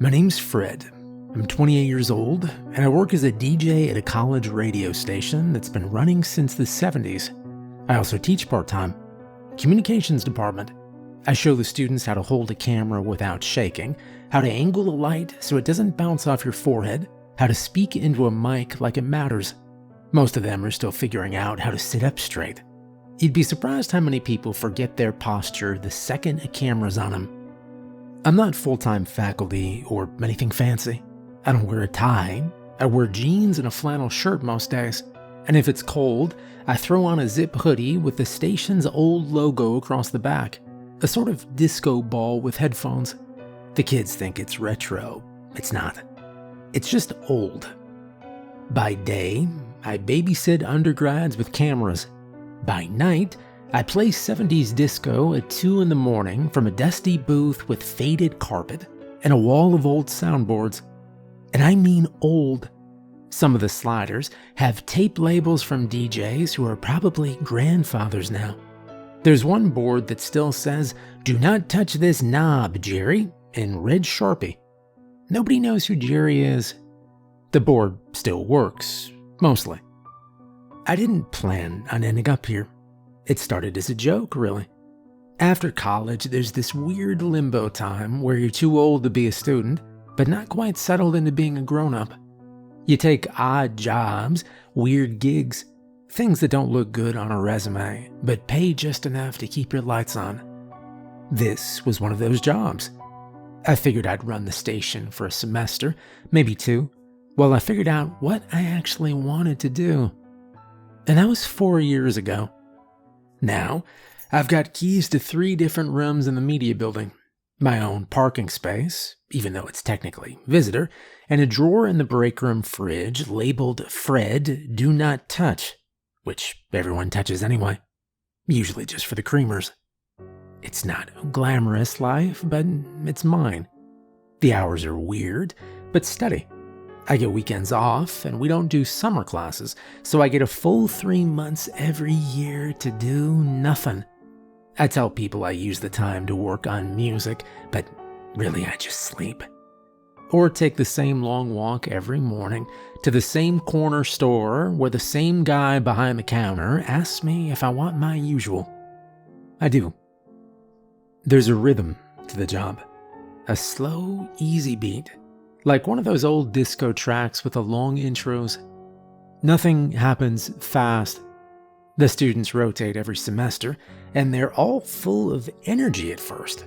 My name's Fred. I'm 28 years old, and I work as a DJ at a college radio station that's been running since the 70s. I also teach part-time. Communications department. I show the students how to hold a camera without shaking, how to angle the light so it doesn't bounce off your forehead, how to speak into a mic like it matters. Most of them are still figuring out how to sit up straight. You'd be surprised how many people forget their posture the second a camera's on them. I'm not full-time faculty or anything fancy. I don't wear a tie. I wear jeans and a flannel shirt most days. And if it's cold, I throw on a zip hoodie with the station's old logo across the back. A sort of disco ball with headphones. The kids think it's retro. It's not. It's just old. By day, I babysit undergrads with cameras. By night, I play 70s disco at 2 in the morning from a dusty booth with faded carpet and a wall of old soundboards. And I mean old. Some of the sliders have tape labels from DJs who are probably grandfathers now. There's one board that still says, "Do not touch this knob, Jerry," in red Sharpie. Nobody knows who Jerry is. The board still works, mostly. I didn't plan on ending up here. It started as a joke, really. After college, there's this weird limbo time where you're too old to be a student, but not quite settled into being a grown-up. You take odd jobs, weird gigs, things that don't look good on a resume, but pay just enough to keep your lights on. This was one of those jobs. I figured I'd run the station for a semester, maybe 2, while I figured out what I actually wanted to do. And that was 4 years ago. Now, I've got keys to 3 different rooms in the media building, my own parking space, even though it's technically visitor, and a drawer in the break room fridge labeled "Fred, do not touch," which everyone touches anyway, usually just for the creamers. It's not a glamorous life, but it's mine. The hours are weird, but steady. I get weekends off, and we don't do summer classes, so I get a full 3 months every year to do nothing. I tell people I use the time to work on music, but really I just sleep. Or take the same long walk every morning to the same corner store where the same guy behind the counter asks me if I want my usual. I do. There's a rhythm to the job. A slow, easy beat. Like one of those old disco tracks with the long intros. Nothing happens fast. The students rotate every semester, and they're all full of energy at first.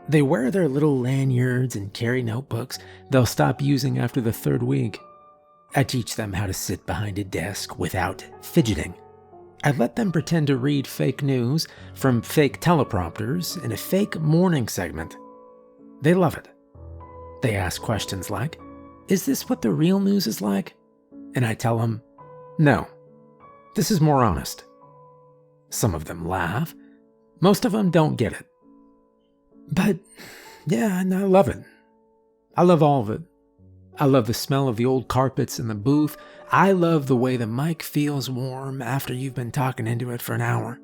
They wear their little lanyards and carry notebooks they'll stop using after the 3rd week. I teach them how to sit behind a desk without fidgeting. I let them pretend to read fake news from fake teleprompters in a fake morning segment. They love it. They ask questions like, "Is this what the real news is like?" And I tell them, "No, this is more honest." Some of them laugh. Most of them don't get it. But yeah, and I love it. I love all of it. I love the smell of the old carpets in the booth. I love the way the mic feels warm after you've been talking into it for an hour.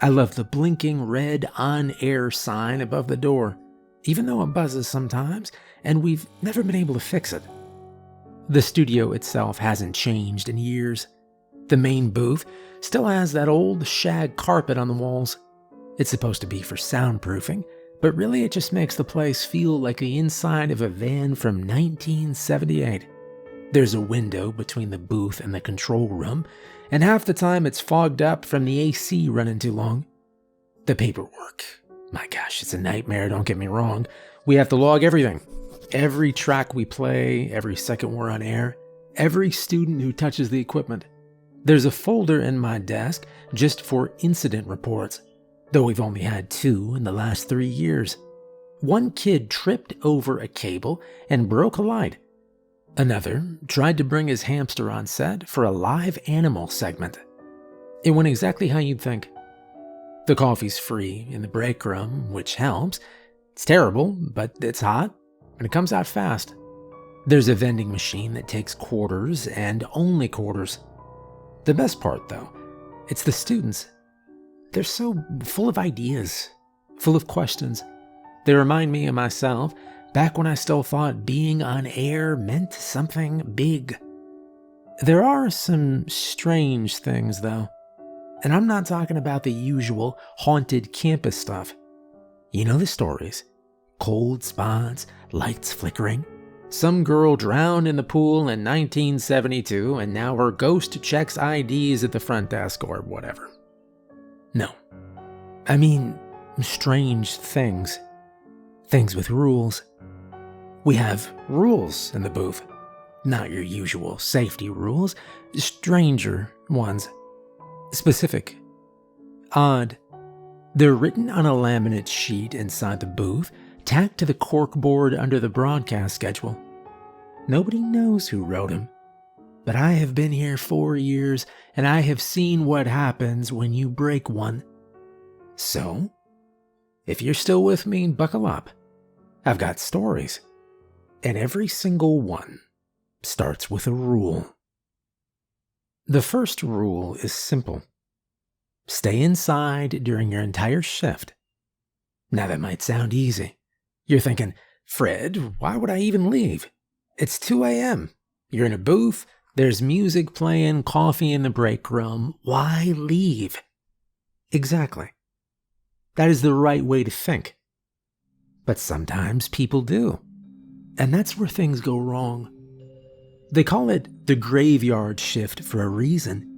I love the blinking red on-air sign above the door, even though it buzzes sometimes, and we've never been able to fix it. The studio itself hasn't changed in years. The main booth still has that old shag carpet on the walls. It's supposed to be for soundproofing, but really it just makes the place feel like the inside of a van from 1978. There's a window between the booth and the control room, and half the time it's fogged up from the AC running too long. The paperwork. My gosh, it's a nightmare, don't get me wrong. We have to log everything. Every track we play, every second we're on air, every student who touches the equipment. There's a folder in my desk just for incident reports, though we've only had 2 in the last 3 years. One kid tripped over a cable and broke a light. Another tried to bring his hamster on set for a live animal segment. It went exactly how you'd think. The coffee's free in the break room, which helps. It's terrible, but it's hot, and it comes out fast. There's a vending machine that takes quarters and only quarters. The best part, though, it's the students. They're so full of ideas, full of questions. They remind me of myself, back when I still thought being on air meant something big. There are some strange things, though. And I'm not talking about the usual haunted campus stuff. You know the stories. Cold spots, lights flickering. Some girl drowned in the pool in 1972 and now her ghost checks IDs at the front desk or whatever. No. I mean, strange things. Things with rules. We have rules in the booth. Not your usual safety rules, stranger ones. Specific. Odd. They're written on a laminate sheet inside the booth, tacked to the corkboard under the broadcast schedule. Nobody knows who wrote them, but I have been here 4 years and I have seen what happens when you break one. So, if you're still with me, buckle up. I've got stories, and every single one starts with a rule. The first rule is simple. Stay inside during your entire shift. Now that might sound easy. You're thinking, Fred, why would I even leave? It's 2 a.m. You're in a booth, there's music playing, coffee in the break room. Why leave? Exactly. That is the right way to think. But sometimes people do. And that's where things go wrong. They call it the graveyard shift for a reason.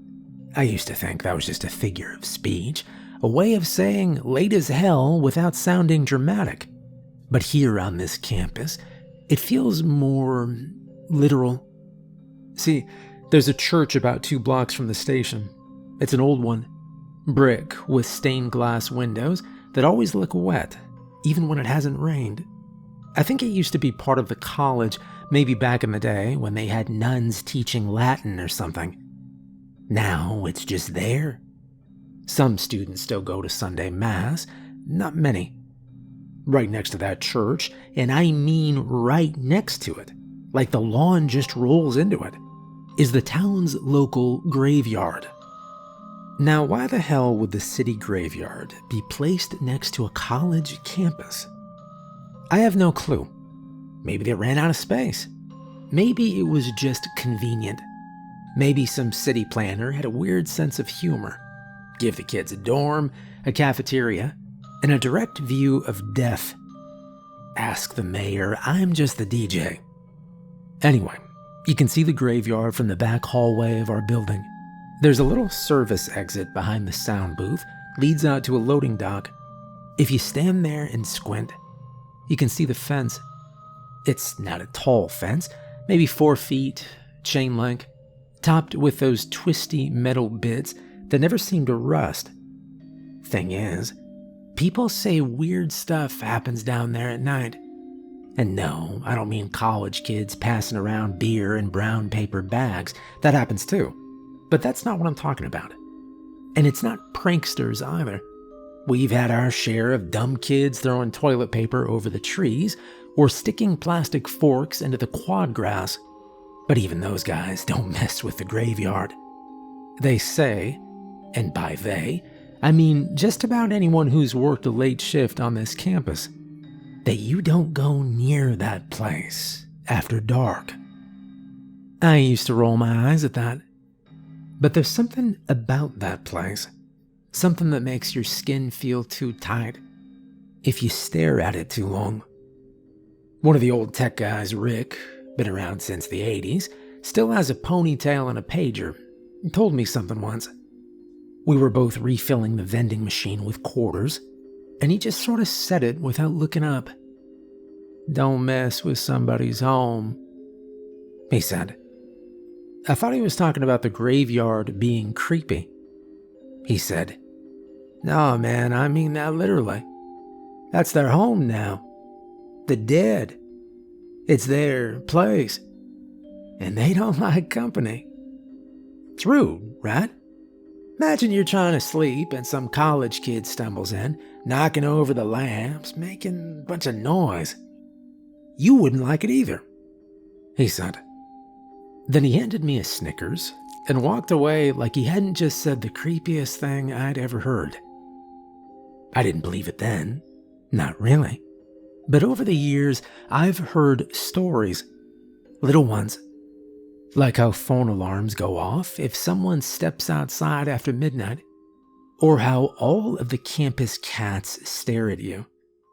I used to think that was just a figure of speech, a way of saying late as hell without sounding dramatic. But here on this campus, it feels more literal. See, there's a church about 2 blocks from the station. It's an old one, brick with stained glass windows that always look wet, even when it hasn't rained. I think it used to be part of the college, maybe back in the day when they had nuns teaching Latin or something. Now it's just there. Some students still go to Sunday Mass, not many. Right next to that church, and I mean right next to it, like the lawn just rolls into it, is the town's local graveyard. Now, why the hell would the city graveyard be placed next to a college campus? I have no clue. Maybe they ran out of space. Maybe it was just convenient. Maybe some city planner had a weird sense of humor. Give the kids a dorm, a cafeteria, and a direct view of death. Ask the mayor, I'm just the DJ. Anyway, you can see the graveyard from the back hallway of our building. There's a little service exit behind the sound booth, leads out to a loading dock. If you stand there and squint, you can see the fence. It's not a tall fence, maybe 4 feet, chain link, topped with those twisty metal bits that never seem to rust. Thing is, people say weird stuff happens down there at night. And no, I don't mean college kids passing around beer in brown paper bags. That happens too. But that's not what I'm talking about. And it's not pranksters either. We've had our share of dumb kids throwing toilet paper over the trees or sticking plastic forks into the quad grass. But even those guys don't mess with the graveyard. They say, and by they, I mean just about anyone who's worked a late shift on this campus, that you don't go near that place after dark. I used to roll my eyes at that. But there's something about that place, something that makes your skin feel too tight if you stare at it too long. One of the old tech guys, Rick, been around since the 80s, still has a ponytail and a pager, and told me something once. We were both refilling the vending machine with quarters, and he just sort of said it without looking up. Don't mess with somebody's home, he said. I thought he was talking about the graveyard being creepy. He said, No, man, I mean that literally. That's their home now. The dead. It's their place. And they don't like company. It's rude, right? Imagine you're trying to sleep and some college kid stumbles in, knocking over the lamps, making a bunch of noise. You wouldn't like it either, he said. Then he handed me a Snickers and walked away like he hadn't just said the creepiest thing I'd ever heard. I didn't believe it then. Not really. But over the years, I've heard stories, little ones, like how phone alarms go off if someone steps outside after midnight, or how all of the campus cats stare at you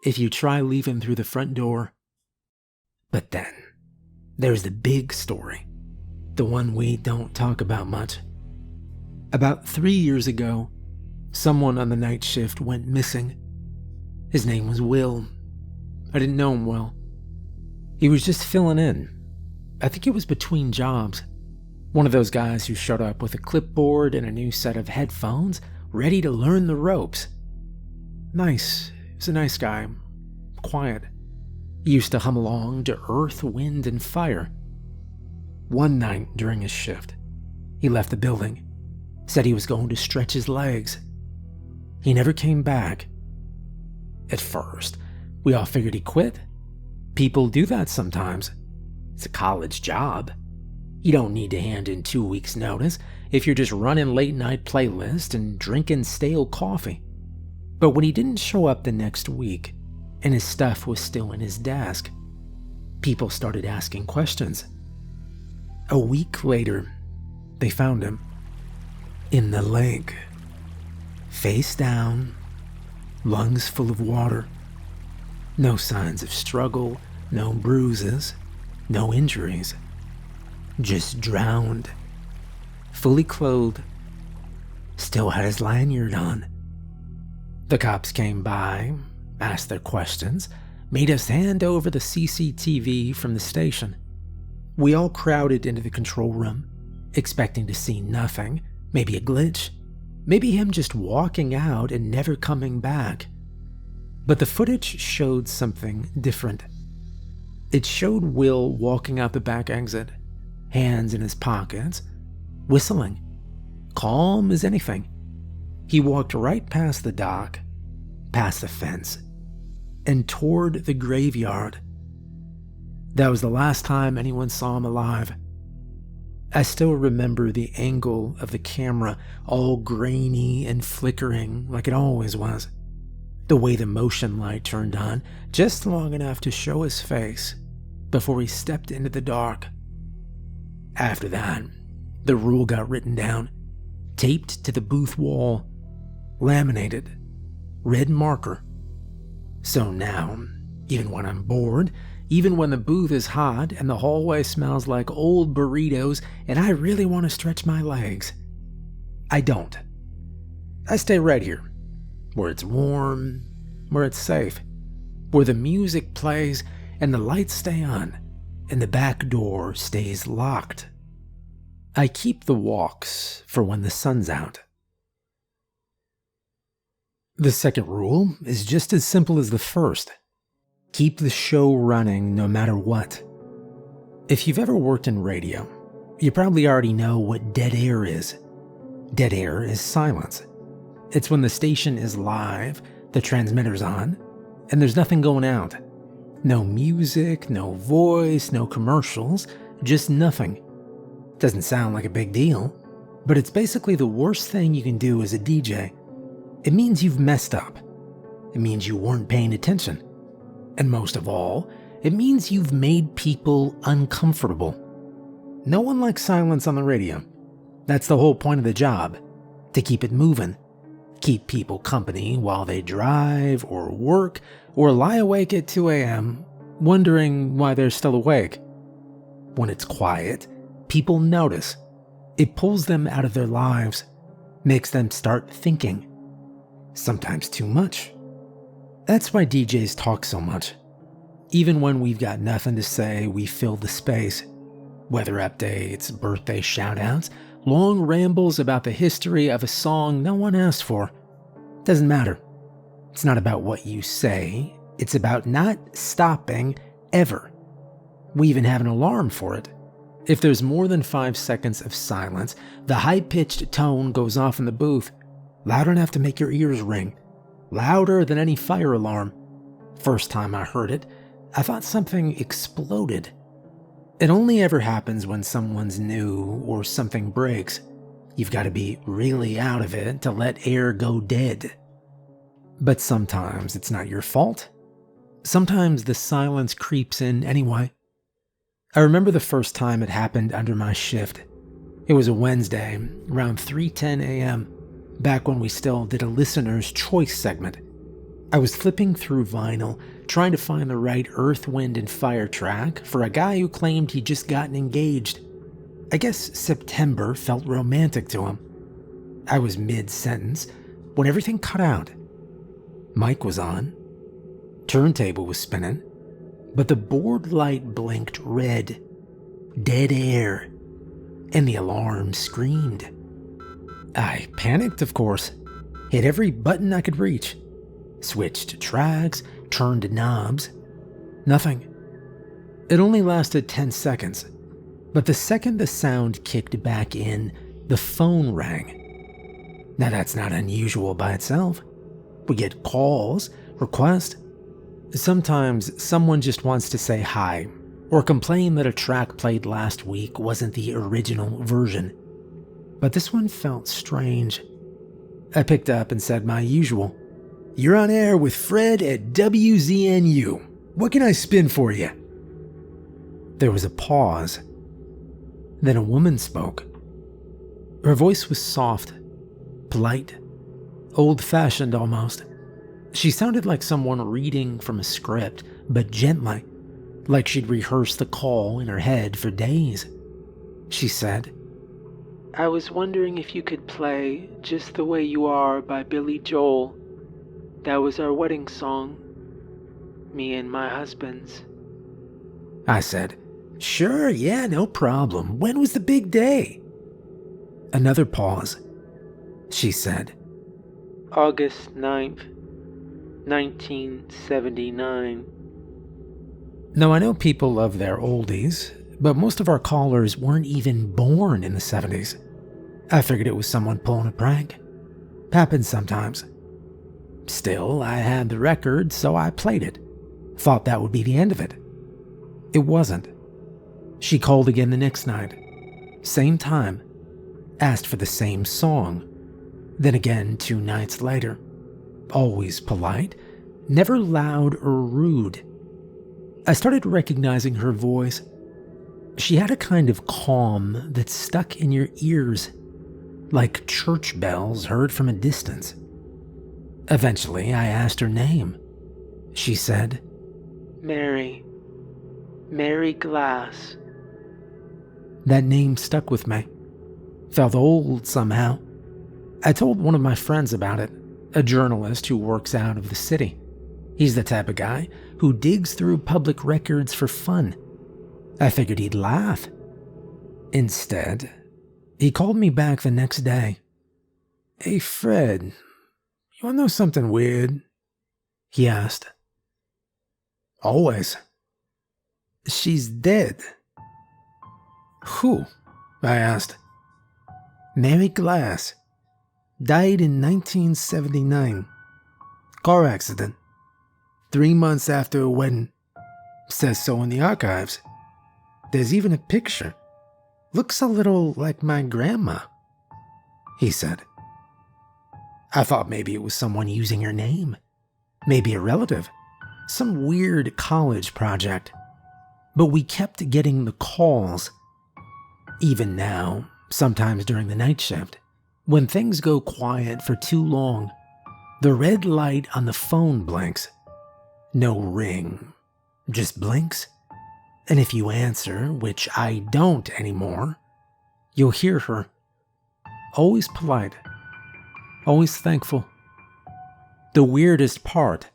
if you try leaving through the front door. But then, there's the big story, the one we don't talk about much. About 3 years ago, someone on the night shift went missing. His name was Will. I didn't know him well. He was just filling in. I think it was between jobs. One of those guys who showed up with a clipboard and a new set of headphones, ready to learn the ropes. Nice. He was a nice guy. Quiet. He used to hum along to Earth, Wind, and Fire. One night during his shift, he left the building, said he was going to stretch his legs. He never came back. At first, we all figured he quit. People do that sometimes. It's a college job. You don't need to hand in 2 weeks' notice if you're just running late-night playlists and drinking stale coffee. But when he didn't show up the next week, and his stuff was still in his desk, people started asking questions. A week later, they found him in the lake, face down, lungs full of water. No signs of struggle, no bruises, no injuries. Just drowned, fully clothed, still had his lanyard on. The cops came by, asked their questions, made us hand over the CCTV from the station. We all crowded into the control room, expecting to see nothing, maybe a glitch, maybe him just walking out and never coming back. But the footage showed something different. It showed Will walking out the back exit, hands in his pockets, whistling, calm as anything. He walked right past the dock, past the fence, and toward the graveyard. That was the last time anyone saw him alive. I still remember the angle of the camera, all grainy and flickering like it always was. The way the motion light turned on just long enough to show his face before he stepped into the dark. After that, the rule got written down, taped to the booth wall, laminated, red marker. So now, even when I'm bored, even when the booth is hot and the hallway smells like old burritos and I really want to stretch my legs, I don't. I stay right here, where it's warm, where it's safe, where the music plays and the lights stay on and the back door stays locked. I keep the walks for when the sun's out. The second rule is just as simple as the first. Keep the show running no matter what. If you've ever worked in radio, you probably already know what dead air is. Dead air is silence. It's when the station is live, the transmitter's on, and there's nothing going out. No music, no voice, no commercials, just nothing. Doesn't sound like a big deal, but it's basically the worst thing you can do as a DJ. It means you've messed up. It means you weren't paying attention. And most of all, it means you've made people uncomfortable. No one likes silence on the radio. That's the whole point of the job, to keep it moving. Keep people company while they drive or work or lie awake at 2 a.m. wondering why they're still awake. When it's quiet, people notice. It pulls them out of their lives, makes them start thinking. Sometimes too much. That's why DJs talk so much. Even when we've got nothing to say, we fill the space. Weather updates, birthday shoutouts, long rambles about the history of a song no one asked for. Doesn't matter. It's not about what you say. It's about not stopping ever. We even have an alarm for it. If there's more than 5 seconds of silence, the high-pitched tone goes off in the booth, loud enough to make your ears ring. Louder than any fire alarm. First time I heard it, I thought something exploded. It only ever happens when someone's new or something breaks. You've got to be really out of it to let air go dead. But sometimes it's not your fault. Sometimes the silence creeps in anyway. I remember the first time it happened under my shift. It was a Wednesday, around 3:10 a.m., back when we still did a listener's choice segment. I was flipping through vinyl, trying to find the right Earth, Wind, and Fire track for a guy who claimed he'd just gotten engaged. I guess September felt romantic to him. I was mid-sentence when everything cut out. Mic was on. Turntable was spinning. But the board light blinked red. Dead air. And the alarm screamed. I panicked, of course. Hit every button I could reach. Switched tracks, turned knobs. Nothing. It only lasted 10 seconds. But the second the sound kicked back in, the phone rang. Now that's not unusual by itself. We get calls, requests. Sometimes someone just wants to say hi, or complain that a track played last week wasn't the original version. But this one felt strange. I picked up and said my usual, "You're on air with Fred at WZNU. What can I spin for you?" There was a pause. Then a woman spoke. Her voice was soft, polite, old-fashioned almost. She sounded like someone reading from a script, but gently, like she'd rehearsed the call in her head for days. She said, "I was wondering if you could play Just the Way You Are by Billy Joel. That was our wedding song. Me and my husband's." I said, "Sure, yeah, no problem. When was the big day?" Another pause. She said, "August 9th, 1979. Now, I know people love their oldies, but most of our callers weren't even born in the 70s. I figured it was someone pulling a prank. Happens sometimes. Still, I had the record, so I played it. Thought that would be the end of it. It wasn't. She called again the next night. Same time. Asked for the same song. Then again 2 nights later. Always polite, never loud or rude. I started recognizing her voice. She had a kind of calm that stuck in your ears, like church bells heard from a distance. Eventually, I asked her name. She said, "Mary. Mary Glass." That name stuck with me. Felt old somehow. I told one of my friends about it, a journalist who works out of the city. He's the type of guy who digs through public records for fun. I figured he'd laugh. Instead, he called me back the next day. "Hey, Fred, you wanna know something weird?" he asked. "Always." "She's dead." "Who?" I asked. "Mary Glass. Died in 1979. Car accident. 3 months after her wedding. Says so in the archives. There's even a picture. Looks a little like my grandma," he said. I thought maybe it was someone using her name. Maybe a relative. Some weird college project. But we kept getting the calls. Even now, sometimes during the night shift. When things go quiet for too long, the red light on the phone blinks. No ring, just blinks. And if you answer, which I don't anymore, you'll hear her. Always polite, always thankful. The weirdest part,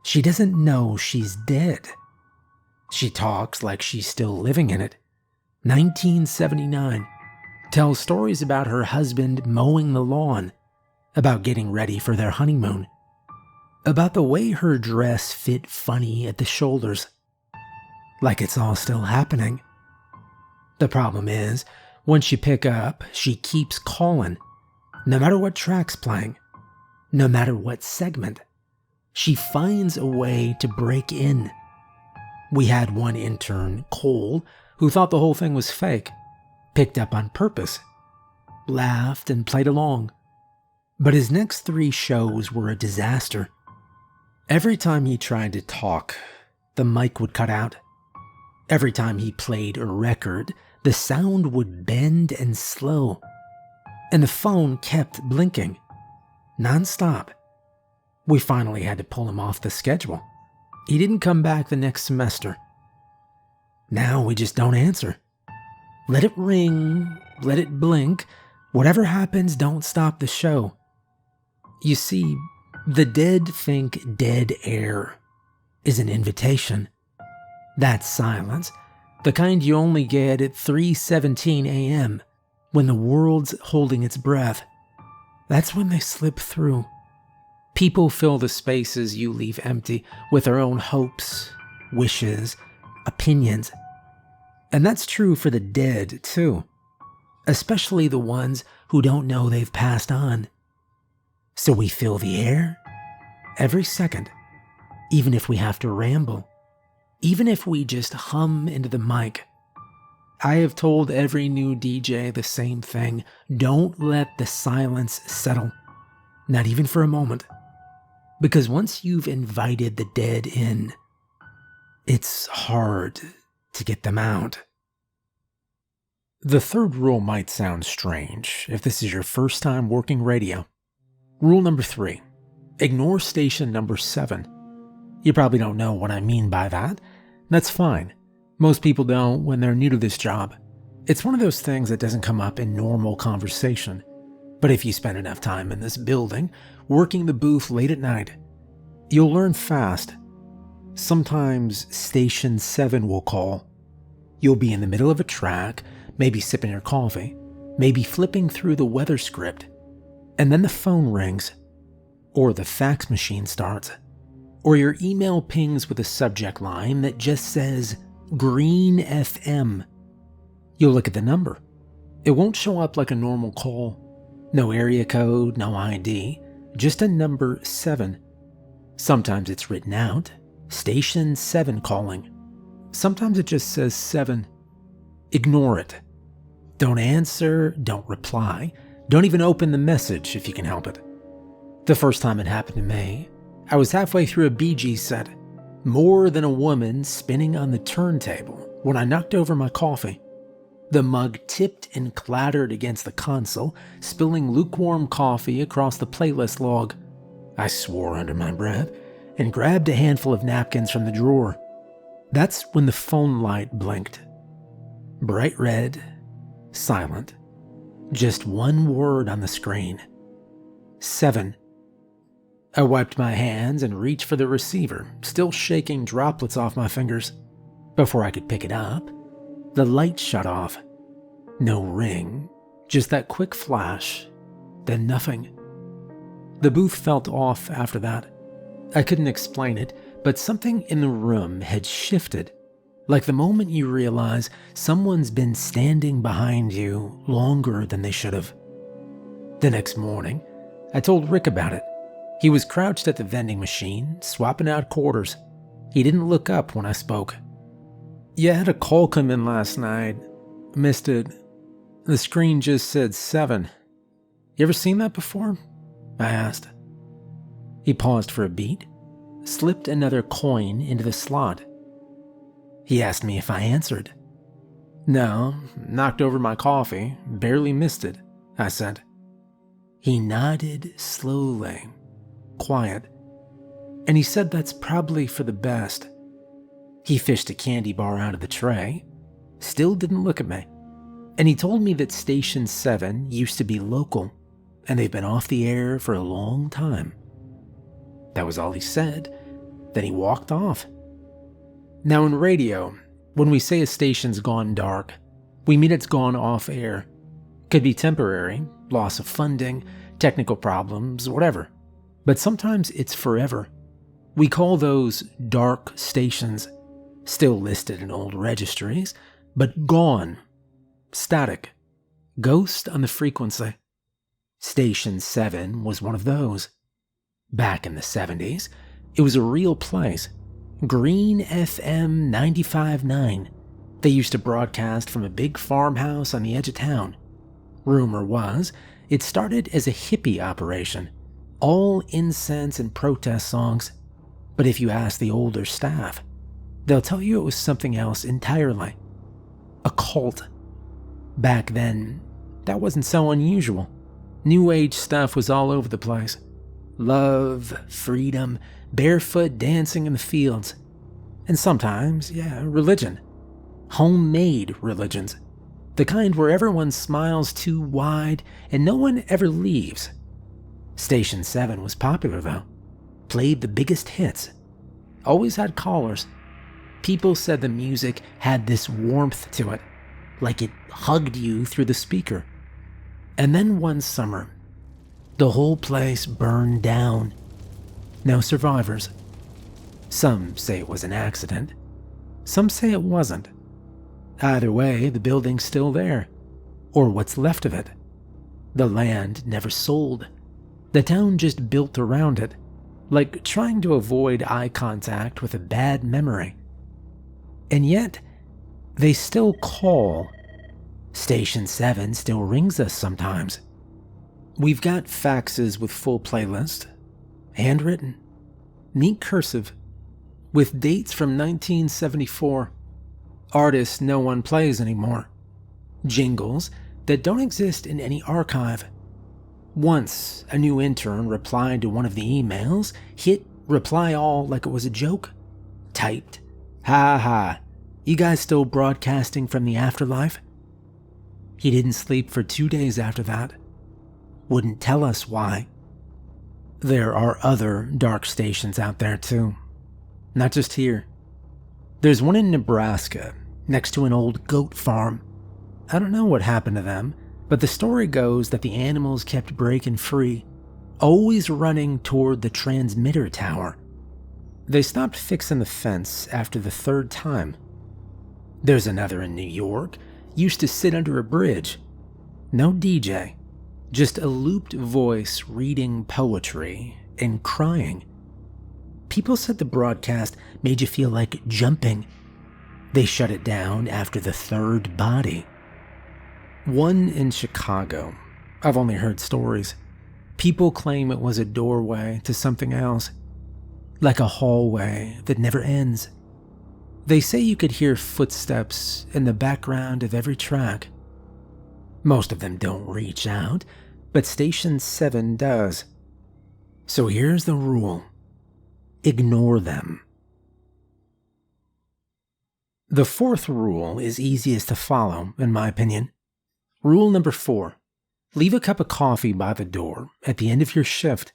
she doesn't know she's dead. She talks like she's still living in it. 1979. Tells stories about her husband mowing the lawn, about getting ready for their honeymoon, about the way her dress fit funny at the shoulders, like it's all still happening. The problem is, once you pick up, she keeps calling, no matter what track's playing, no matter what segment. She finds a way to break in. We had one intern, Cole, who thought the whole thing was fake. Picked up on purpose, laughed and played along. But his next 3 shows were a disaster. Every time he tried to talk, the mic would cut out. Every time he played a record, the sound would bend and slow. And the phone kept blinking, non-stop. We finally had to pull him off the schedule. He didn't come back the next semester. Now we just don't answer. Let it ring, let it blink. Whatever happens, don't stop the show. You see, the dead think dead air is an invitation. That silence, the kind you only get at 3:17 a.m. when the world's holding its breath, that's when they slip through. People fill the spaces you leave empty with their own hopes, wishes, opinions. And that's true for the dead, too. Especially the ones who don't know they've passed on. So we fill the air every second, even if we have to ramble, even if we just hum into the mic. I have told every new DJ the same thing. Don't let the silence settle, not even for a moment. Because once you've invited the dead in, it's hard to get them out. The third rule might sound strange if this is your first time working radio. Rule number 3, ignore station number 7. You probably don't know what I mean by that. That's fine. Most people don't when they're new to this job. It's one of those things that doesn't come up in normal conversation. But if you spend enough time in this building, working the booth late at night, you'll learn fast. Sometimes station 7 will call. You'll be in the middle of a track, maybe sipping your coffee, maybe flipping through the weather script, and then the phone rings, or the fax machine starts, or your email pings with a subject line that just says Green FM. You'll look at the number. It won't show up like a normal call. No area code, no ID, just a number 7. Sometimes it's written out, station 7 calling. Sometimes it just says 7. Ignore it. Don't answer, don't reply, don't even open the message if you can help it. The first time it happened to me, I was halfway through a Bee Gees set, More Than a Woman spinning on the turntable, when I knocked over my coffee. The mug tipped and clattered against the console, spilling lukewarm coffee across the playlist log. I swore under my breath and grabbed a handful of napkins from the drawer. That's when the phone light blinked. Bright red, silent, just one word on the screen. 7. I wiped my hands and reached for the receiver, still shaking droplets off my fingers. Before I could pick it up, the light shut off. No ring, just that quick flash, then nothing. The booth felt off after that. I couldn't explain it, but something in the room had shifted, like the moment you realize someone's been standing behind you longer than they should have. The next morning, I told Rick about it. He was crouched at the vending machine, swapping out quarters. He didn't look up when I spoke. "Yeah, I had a call come in last night. Missed it. The screen just said 7. You ever seen that before?" I asked. He paused for a beat, slipped another coin into the slot. He asked me if I answered. "No, knocked over my coffee, barely missed it," I said. He nodded slowly, quiet, and he said that's probably for the best. He fished a candy bar out of the tray, still didn't look at me, and he told me that Station 7 used to be local, and they've been off the air for a long time. That was all he said. Then he walked off. Now in radio, when we say a station's gone dark, we mean it's gone off air. Could be temporary, loss of funding, technical problems, whatever. But sometimes it's forever. We call those dark stations, still listed in old registries, but gone, static, ghost on the frequency. Station 7 was one of those. Back in the 70s, it was a real place. Green FM 95.9. They used to broadcast from a big farmhouse on the edge of town. Rumor was, it started as a hippie operation. All incense and protest songs. But if you ask the older staff, they'll tell you it was something else entirely. A cult. Back then, that wasn't so unusual. New Age stuff was all over the place. Love, freedom, barefoot dancing in the fields. And sometimes, religion. Homemade religions. The kind where everyone smiles too wide and no one ever leaves. Station 7 was popular though. Played the biggest hits. Always had callers. People said the music had this warmth to it, like it hugged you through the speaker. And then one summer, the whole place burned down. No survivors. Some say it was an accident. Some say it wasn't. Either way, the building's still there. Or what's left of it. The land never sold. The town just built around it, like trying to avoid eye contact with a bad memory. And yet, they still call. Station 7 still rings us sometimes. We've got faxes with full playlist, handwritten, neat cursive, with dates from 1974, artists no one plays anymore, jingles that don't exist in any archive. Once, a new intern replied to one of the emails, hit reply all like it was a joke, typed, "Ha ha, you guys still broadcasting from the afterlife?" He didn't sleep for 2 days after that. Wouldn't tell us why. There are other dark stations out there too. Not just here. There's one in Nebraska, next to an old goat farm. I don't know what happened to them, but the story goes that the animals kept breaking free, always running toward the transmitter tower. They stopped fixing the fence after the 3rd time. There's another in New York, used to sit under a bridge. No DJ, just a looped voice reading poetry and crying. People said the broadcast made you feel like jumping. They shut it down after the 3rd body. One in Chicago. I've only heard stories. People claim it was a doorway to something else, like a hallway that never ends. They say you could hear footsteps in the background of every track. Most of them don't reach out, but Station 7 does. So here's the rule. Ignore them. The 4th rule is easiest to follow, in my opinion. Rule number 4. Leave a cup of coffee by the door at the end of your shift.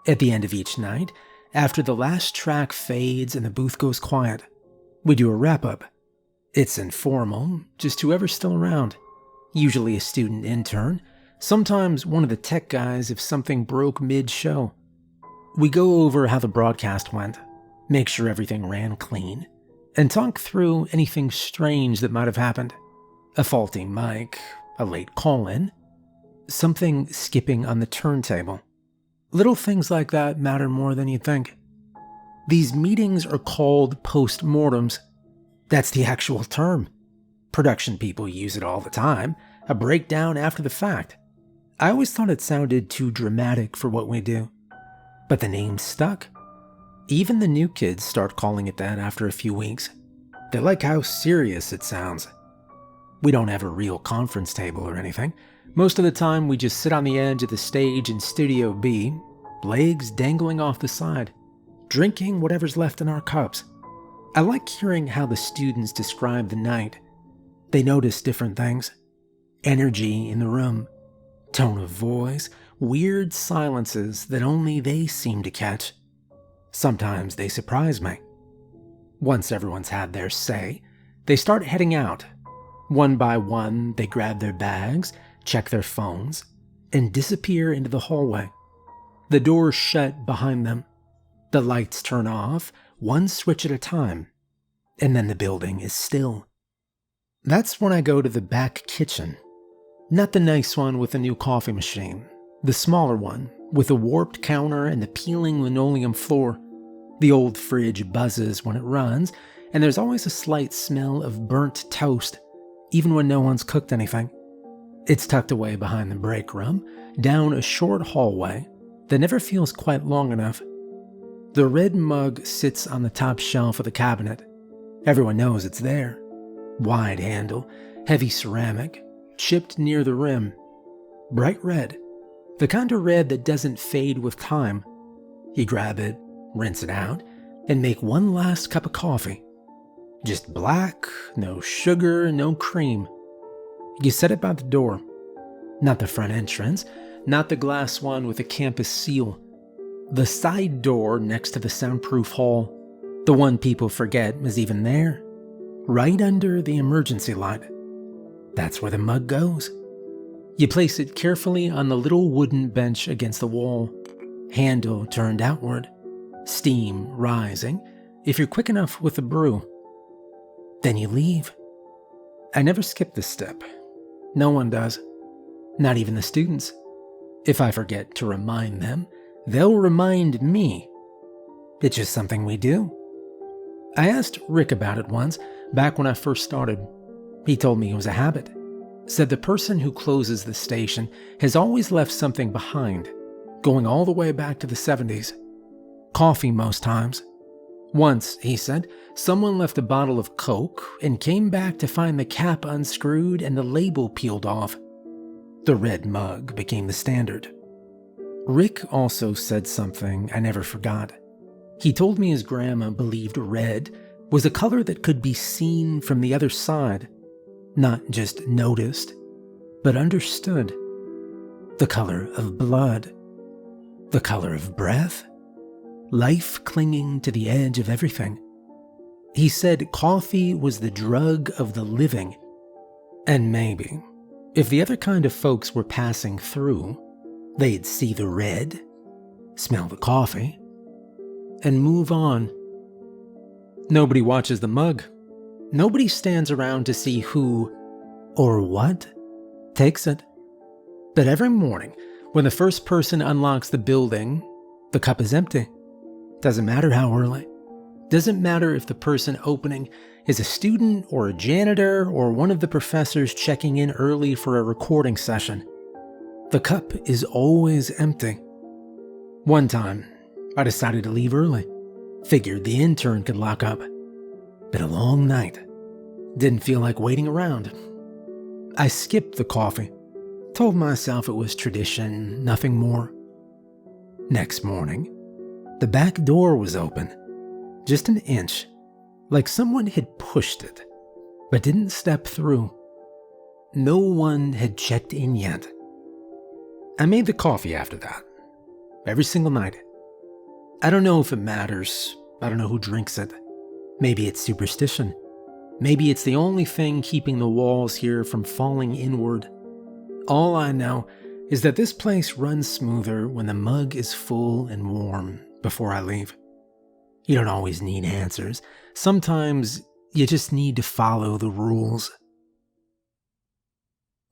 At the end of each night, after the last track fades and the booth goes quiet, we do a wrap-up. It's informal, just whoever's still around. Usually a student intern, sometimes one of the tech guys if something broke mid-show. We go over how the broadcast went, make sure everything ran clean, and talk through anything strange that might have happened. A faulty mic, a late call-in, something skipping on the turntable. Little things like that matter more than you think. These meetings are called post-mortems. That's the actual term. Production people use it all the time, a breakdown after the fact. I always thought it sounded too dramatic for what we do. But the name stuck. Even the new kids start calling it that after a few weeks. They like how serious it sounds. We don't have a real conference table or anything. Most of the time we just sit on the edge of the stage in Studio B, legs dangling off the side, drinking whatever's left in our cups. I like hearing how the students describe the night. They notice different things. Energy in the room, tone of voice, weird silences that only they seem to catch. Sometimes they surprise me. Once everyone's had their say, they start heading out. One by one, they grab their bags, check their phones, and disappear into the hallway. The doors shut behind them. The lights turn off, one switch at a time, and then the building is still. That's when I go to the back kitchen. Not the nice one with a new coffee machine. The smaller one, with a warped counter and the peeling linoleum floor. The old fridge buzzes when it runs, and there's always a slight smell of burnt toast, even when no one's cooked anything. It's tucked away behind the break room, down a short hallway that never feels quite long enough. The red mug sits on the top shelf of the cabinet. Everyone knows it's there. Wide handle, heavy ceramic, chipped near the rim. Bright red. The kind of red that doesn't fade with time. You grab it, rinse it out, and make one last cup of coffee. Just black, no sugar, no cream. You set it by the door. Not the front entrance, not the glass one with a campus seal. The side door next to the soundproof hall. The one people forget is even there. Right under the emergency light. That's where the mug goes. You place it carefully on the little wooden bench against the wall. Handle turned outward. Steam rising, if you're quick enough with the brew. Then you leave. I never skip this step. No one does. Not even the students. If I forget to remind them, they'll remind me. It's just something we do. I asked Rick about it once, back when I first started. He told me it was a habit. Said the person who closes the station has always left something behind, going all the way back to the 70s. Coffee most times. Once, he said, someone left a bottle of Coke and came back to find the cap unscrewed and the label peeled off. The red mug became the standard. Rick also said something I never forgot. He told me his grandma believed red was a color that could be seen from the other side, not just noticed, but understood. The color of blood, the color of breath, life clinging to the edge of everything. He said coffee was the drug of the living, and maybe, if the other kind of folks were passing through, they'd see the red, smell the coffee, and move on. Nobody watches the mug. Nobody stands around to see who, or what, takes it. But every morning, when the first person unlocks the building, the cup is empty. Doesn't matter how early. Doesn't matter if the person opening is a student or a janitor or one of the professors checking in early for a recording session. The cup is always empty. One time, I decided to leave early. Figured the intern could lock up. Been a long night. Didn't feel like waiting around. I skipped the coffee. Told myself it was tradition, nothing more. Next morning, the back door was open. Just an inch, like someone had pushed it, but didn't step through. No one had checked in yet. I made the coffee after that. Every single night. I don't know if it matters. I don't know who drinks it. Maybe it's superstition. Maybe it's the only thing keeping the walls here from falling inward. All I know is that this place runs smoother when the mug is full and warm before I leave. You don't always need answers. Sometimes you just need to follow the rules.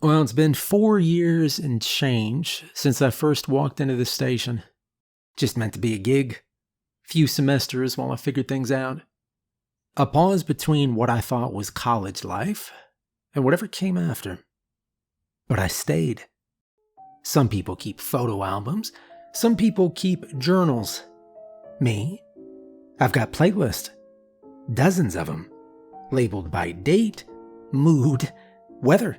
Well, it's been 4 years and change since I first walked into the station. Just meant to be a gig. Few semesters while I figured things out. A pause between what I thought was college life and whatever came after. But I stayed. Some people keep photo albums. Some people keep journals. Me? I've got playlists. Dozens of them. Labeled by date, mood, weather.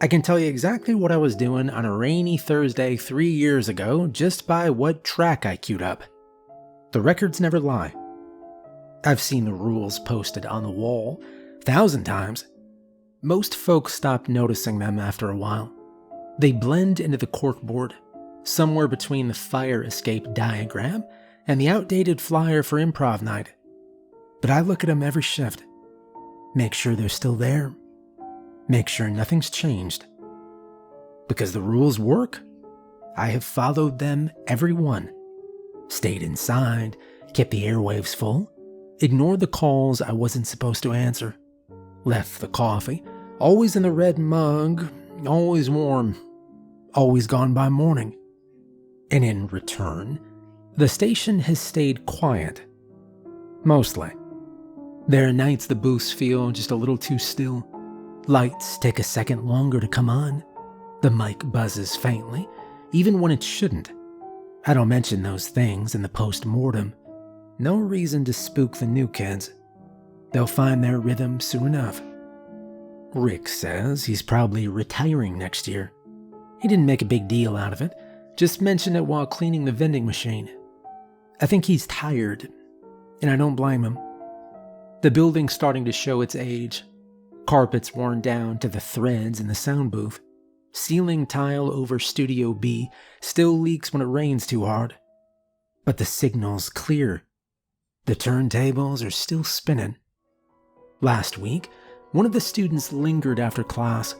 I can tell you exactly what I was doing on a rainy Thursday 3 years ago just by what track I queued up. The records never lie. I've seen the rules posted on the wall 1,000 times. Most folks stop noticing them after a while. They blend into the corkboard, somewhere between the fire escape diagram and the outdated flyer for improv night. But I look at them every shift. Make sure they're still there. Make sure nothing's changed. Because the rules work. I have followed them, every one. Stayed inside, kept the airwaves full, ignored the calls I wasn't supposed to answer, left the coffee, always in the red mug, always warm, always gone by morning. And in return, the station has stayed quiet. Mostly. There are nights the booths feel just a little too still. Lights take a second longer to come on. The mic buzzes faintly, even when it shouldn't. I don't mention those things in the post-mortem. No reason to spook the new kids. They'll find their rhythm soon enough. Rick says he's probably retiring next year. He didn't make a big deal out of it, just mentioned it while cleaning the vending machine. I think he's tired, and I don't blame him. The building's starting to show its age. Carpets worn down to the threads in the sound booth. Ceiling tile over Studio B still leaks when it rains too hard. But the signal's clear. The turntables are still spinning. Last week, one of the students lingered after class,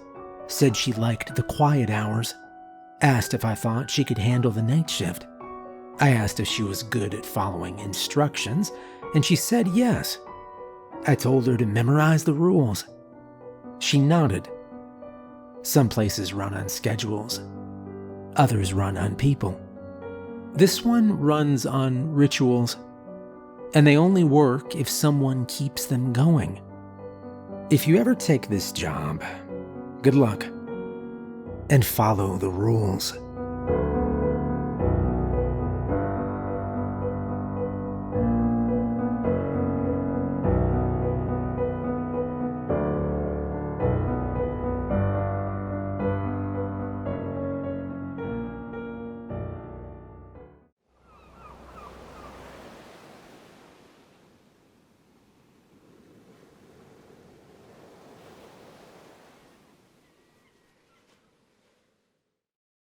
said she liked the quiet hours, asked if I thought she could handle the night shift. I asked if she was good at following instructions, and she said yes. I told her to memorize the rules. She nodded. Some places run on schedules. Others run on people. This one runs on rituals, and they only work if someone keeps them going. If you ever take this job, good luck, and follow the rules.